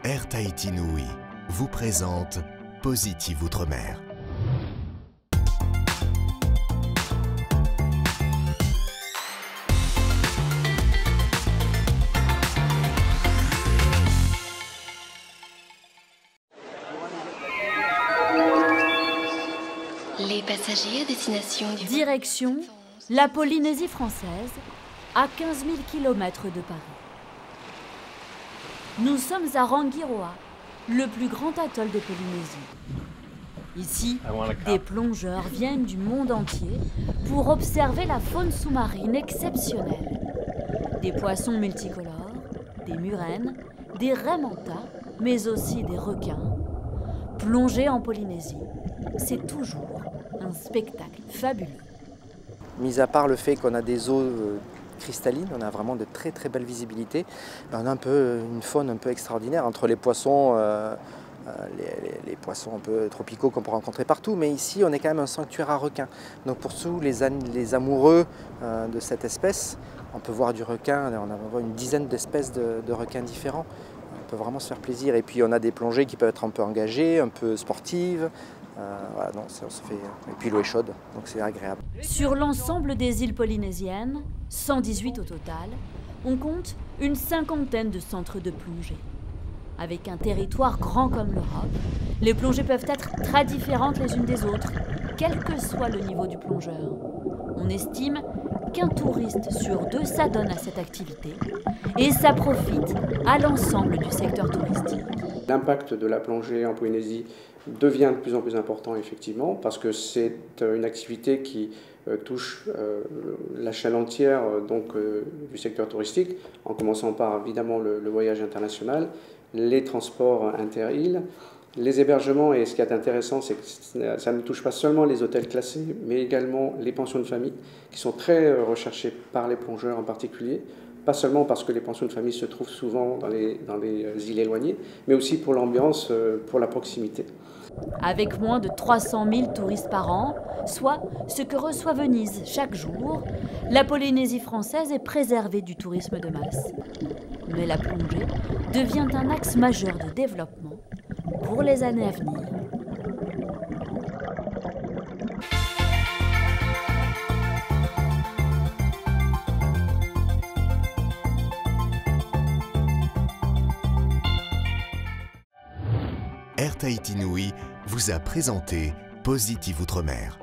Air Tahiti Nui vous présente Positive Outre-mer. Les passagers à destination du... Direction la Polynésie française, à 15 000 km de Paris. Nous sommes à Rangiroa, le plus grand atoll de Polynésie. Ici, des plongeurs viennent du monde entier pour observer la faune sous-marine exceptionnelle. Des poissons multicolores, des murènes, des raies mantas, mais aussi des requins. Plonger en Polynésie, c'est toujours un spectacle fabuleux. Mis à part le fait qu'on a des eaux cristallines, on a vraiment de très très belles visibilités. On a une faune un peu extraordinaire entre les poissons, les poissons un peu tropicaux qu'on peut rencontrer partout, mais ici on est quand même un sanctuaire à requins. Donc pour tous les amoureux de cette espèce, on peut voir du requin, on a une dizaine d'espèces de requins différents. On peut vraiment se faire plaisir. Et puis on a des plongées qui peuvent être un peu engagées, un peu sportives. Voilà, donc ça se fait. Et puis l'eau est chaude, donc c'est agréable. Sur l'ensemble des îles polynésiennes, 118 au total, on compte une cinquantaine de centres de plongée. Avec un territoire grand comme l'Europe, les plongées peuvent être très différentes les unes des autres, quel que soit le niveau du plongeur. On estime qu'un touriste sur deux s'adonne à cette activité et ça profite à l'ensemble du secteur touristique. L'impact de la plongée en Polynésie devient de plus en plus important effectivement parce que c'est une activité qui touche la chaîne entière du secteur touristique, en commençant par évidemment le voyage international, les transports inter-îles, les hébergements, et ce qui est intéressant, c'est que ça ne touche pas seulement les hôtels classés, mais également les pensions de famille, qui sont très recherchées par les plongeurs en particulier, pas seulement parce que les pensions de famille se trouvent souvent dans les îles éloignées, mais aussi pour l'ambiance, pour la proximité. Avec moins de 300 000 touristes par an, soit ce que reçoit Venise chaque jour, la Polynésie française est préservée du tourisme de masse. Mais la plongée devient un axe majeur de développement pour les années à venir. Air Tahiti Nui vous a présenté Positive Outre-mer.